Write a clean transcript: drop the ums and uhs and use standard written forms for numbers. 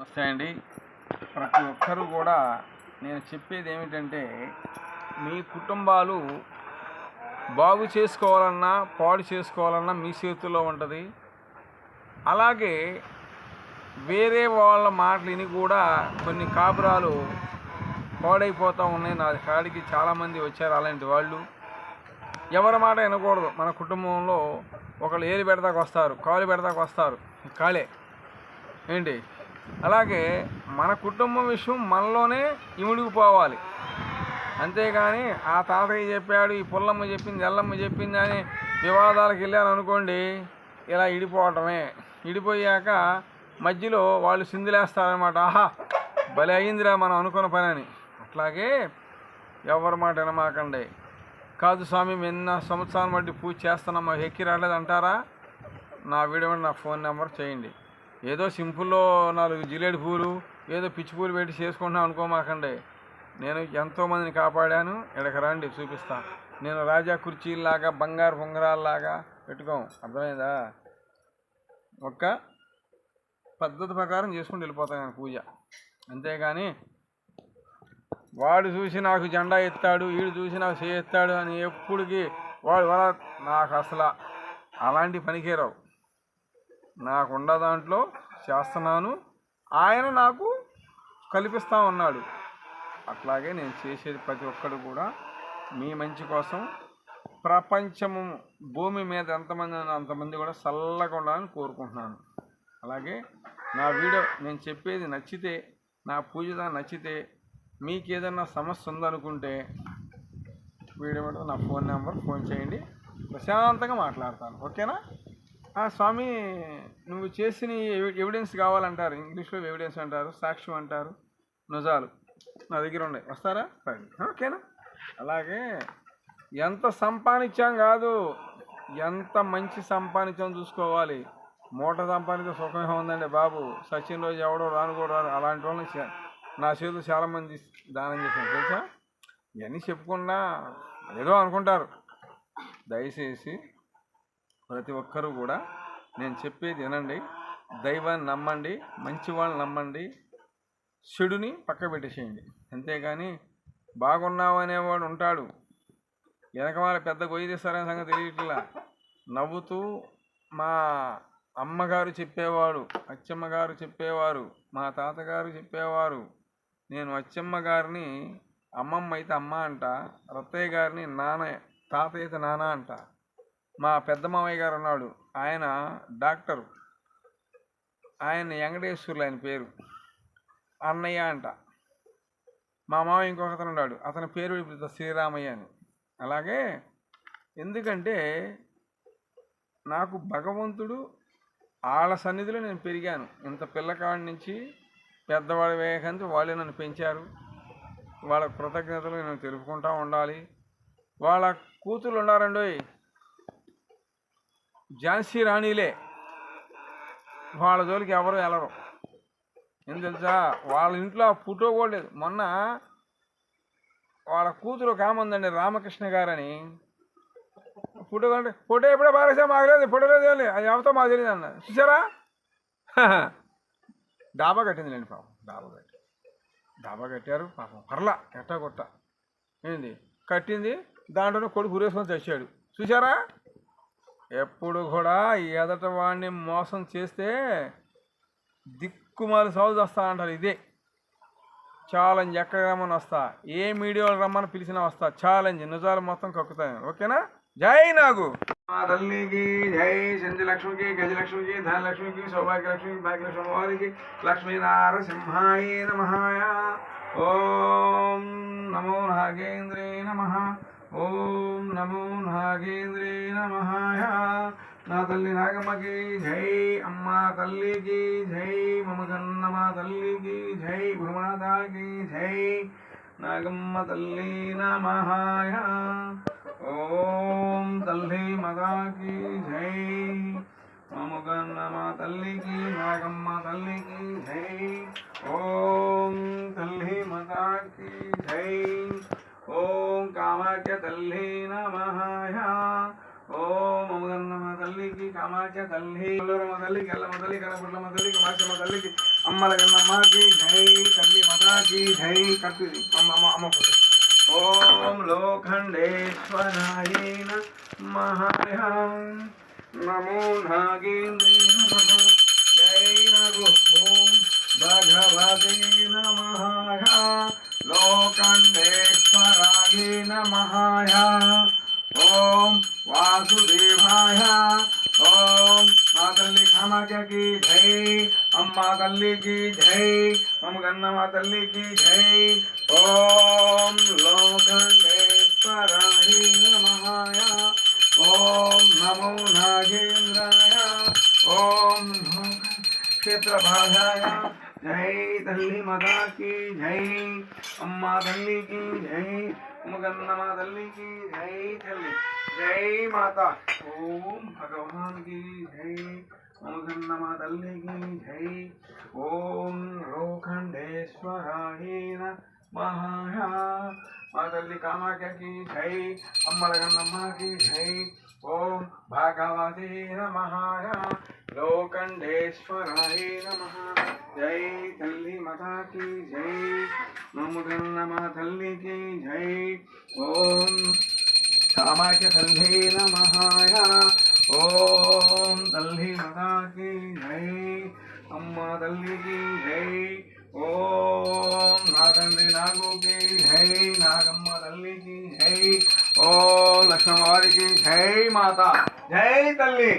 నమస్తే అండి. ప్రతి ఒక్కరూ కూడా నేను చెప్పేది ఏమిటంటే, మీ కుటుంబాలు బాగు చేసుకోవాలన్నా పాడు చేసుకోవాలన్నా మీ చేతుల్లో ఉంటుంది. అలాగే వేరే వాళ్ళ మాటలు విని కూడా కొన్ని కాపురాలు పాడైపోతూ ఉన్నాయి. నా కాడికి చాలామంది వచ్చారు అలాంటి వాళ్ళు. ఎవరి మాట వినకూడదు. మన కుటుంబంలో ఒకళ్ళు ఏలు పెడతాకు వస్తారు, కాలు పెడతాకు వస్తారు, కాలే ఏంటి. అలాగే మన కుటుంబం విషయం మనలోనే ఇముడిగిపోవాలి. అంతేగాని ఆ తాతయ్య చెప్పాడు, ఈ పుల్లమ్మ చెప్పింది, ఎల్లమ్మ చెప్పింది అని వివాదాలకు వెళ్ళాను అనుకోండి, ఇలా ఇడిపోవటమే. ఇడిపోయాక మధ్యలో వాళ్ళు సిందులేస్తారనమాట. ఆహా భలే అయ్యిందిరా మనం అనుకున్న పని అని. అట్లాగే ఎవరి మాట వినమాకండి. కాదు స్వామి మేము ఎన్న సంవత్సరాల బట్టి పూజ చేస్తున్నాం, మాకు ఎక్కి రాలేదు అంటారా, నా వీడియో నా ఫోన్ నెంబర్ చేయండి. ఏదో సింపుల్లో 4 జిలేడు పూలు ఏదో పిచ్చి పూలు పెట్టి చేసుకుంటున్నాం అనుకోమాకండి. నేను ఎంతోమందిని కాపాడాను. ఇక్కడికి రండి చూపిస్తాను. నేను రాజా కుర్చీలాగా బంగారు పొంగరాల్లాగా పెట్టుకోం, అర్థమైందా? ఒక్క పద్ధతి ప్రకారం చేసుకుంటూ వెళ్ళిపోతాను నేను పూజ. అంతేగాని వాడు చూసి నాకు జెండా ఎత్తాడు, వీడు చూసి నాకు చేయెత్తాడు అని ఎప్పటికీ వాడు నాకు అసలు అలాంటి పనికిరావు. నాకున్న దాంట్లో చేస్తున్నాను, ఆయన నాకు కల్పిస్తూ ఉన్నాడు. అట్లాగే నేను చేసేది ప్రతి ఒక్కడు కూడా మీ మంచి కోసం. ప్రపంచము భూమి మీద ఎంతమంది అంతమంది కూడా చల్లగా ఉండాలని కోరుకుంటున్నాను. అలాగే నా వీడియో నేను చెప్పేది నచ్చితే, నా పూజ నచ్చితే, మీకు ఏదైనా సమస్య ఉందనుకుంటే వీడియో మీద నా ఫోన్ నెంబర్ ఫోన్ చేయండి, ప్రశాంతంగా మాట్లాడతాను. ఓకేనా? స్వామి నువ్వు చేసిన ఎవిడెన్స్ కావాలంటారు, ఇంగ్లీష్లో ఎవిడెన్స్ అంటారు, సాక్ష్యం అంటారు, నిజాలు నా దగ్గర ఉన్నాయి, వస్తారా? రండి. ఓకేనా? అలాగే ఎంత సంపాదించాం కాదు, ఎంత మంచి సంపాదించాం చూసుకోవాలి. మూట సంపాదించే సుఖమే ఉందండి బాబు. సచిన్ రోజు ఎవడో రాను కూడా రాను. అలాంటి వాళ్ళని నా చేతులు చాలామంది దానం చేశాను తెలుసా. ఇవన్నీ చెప్పకుండా ఏదో అనుకుంటారు. దయచేసి ప్రతి ఒక్కరూ కూడా నేను చెప్పేది వినండి. దైవాన్ని నమ్మండి, మంచి వాళ్ళని నమ్మండి, చెడుని పక్క పెట్టేసేయండి. అంతేగాని బాగున్నావు అనేవాడు ఉంటాడు, వెనక వాళ్ళ పెద్ద గొయ్యి తీస్తారనే సంగతి తెలియట్లా. నవ్వుతూ మా అమ్మగారు చెప్పేవాడు, అచ్చమ్మ గారు చెప్పేవారు, మా తాతగారు చెప్పేవారు. నేను అచ్చమ్మ గారిని అమ్మమ్మ అయితే అమ్మ అంట, రత్తయ్య గారిని నాన్న, తాతయ్య అయితే నాన్న అంట. మా పెద్ద మామయ్య గారు ఉన్నాడు, ఆయన డాక్టరు, ఆయన వెంకటేశ్వర్లు ఆయన పేరు, అన్నయ్య అంట. మా మామయ్య ఇంకొకతను ఉన్నాడు, అతని పేరు శ్రీరామయ్య అని. అలాగే ఎందుకంటే నాకు భగవంతుడు వాళ్ళ సన్నిధిలో నేను పెరిగాను. ఇంత పిల్లకాడి నుంచి పెద్దవాడి వేయకంటే వాళ్ళే నన్ను పెంచారు. వాళ్ళ కృతజ్ఞతలు నేను తెలుపుకుంటూ ఉండాలి. వాళ్ళ కూతురు ఉన్నారండి, ఝాన్సీ రాణిలే, వాళ్ళ జోలికి ఎవరు వెళ్ళరు. ఏం తెలుసా, వాళ్ళ ఇంట్లో ఫోటో కూడా లేదు. మొన్న వాళ్ళ కూతురు ఒక ఆమె ఉందండి, రామకృష్ణ గారని. ఫోటో అంటే ఫోటో ఎప్పుడో బాగా మాగలేదు, ఫోటో లేదు, అది ఎవరితో మాకు తెలియదు అన్న. చూసారా, డాబా కట్టిందిలేండి పాపం. డాబా కట్టారు పాపం, పర్లా ఎట్టా కొట్ట ఏంది కట్టింది, దాంట్లోనే కొడుకు ఉరేసుకొని చచ్చాడు. చూసారా, ఎప్పుడు కూడా ఎదట వాడిని మోసం చేస్తే దిక్కుమాలి సౌజ్ వస్తా అంటారు. ఇదే ఛాలెంజ్. ఎక్కడ రమ్మని వస్తా, ఏ మీడియాలో రమ్మని పిలిచినా వస్తా. ఛాలెంజ్, నిజాలు మొత్తం కక్కుతాను. ఓకేనా? జై నాగు మా తల్లికి జై, సంజలక్ష్మికి, గజలక్ష్మికి, ధనలక్ష్మికి, సౌభాగ్యలక్ష్మికి, భాగ్యలక్ష్మి వారికి, లక్ష్మీనారసింహాయ నమః. ఓం నమో నాగేంద్రే నమః. ఓం నమో నాగేంద్రే నమః. నా తల్లి నాగమ్మకి జై, అమ్మ తల్లికి జై, మమగన్నమ్మ తల్లికి జై, గురుమాతాకి జై, నాగమ్మ తల్లి నమః. ఓం తల్లి మాతాకి జై, మమగన్నమ్మ తల్లికి, నాగమ్మ తల్లికి జై. ఓం తల్లి మాతాకి జై. ఓం కామాఖ్య తల్లి నమః. ఓం మమగన్నమ్మ తల్లికి కామాఖ్య తల్లి తల్లికి ఎల్లమ్మ తల్లి కనపుట్లమ్మ తల్లికి మాచమ్మ తల్లికి అమ్మల కన్నమ్మకి జై తల్లి మాతాకి జై కట్టు అమ్మ అమ్మ అమ్మ ఫోటో ఓం లోఖండేశ్వరాయ నమః నమో నాగేంద్రే నమః జై నగో ఓం భగవతే నమః లోఖండేశ్వరాయ నమః ఓం వాసుదేవాయ ఓం మా తల్లి కామాఖ్య की జై అమ్మ తల్లికి జై మమ్మ గన్నమ్మ తల్లికి జై ఓం లోఖండేశ్వరాయ నమః ఓం నమో నాగేంద్రాయ ఓం क्षेत्रभागाय जय तल्ली माता की जय अम्मा तल्ली की जय मुगन्नमा तल्ली की जय तल्ली जय माता ओम भगवान की जय मुगन्नमा तल्ली की जय ओम लोखंडेश्वराय नमः माँ तल्ली कामाख्या की जय अम्मा गन्नम्मा की जय ओम भगवते नमः लोखंडेश्वराय नमः जय तल्ली माता की जय ममुगन्नमा तल्ली की जय ओम कामाख्य तल्ली नमः ओम तल्ली माता की जय अम्मा तल्ली की जय ओम नागंदी नागो की जय नागम्मा तल्ली की जय ओम लक्ष्मणवारी की जय माता जय तल्ली।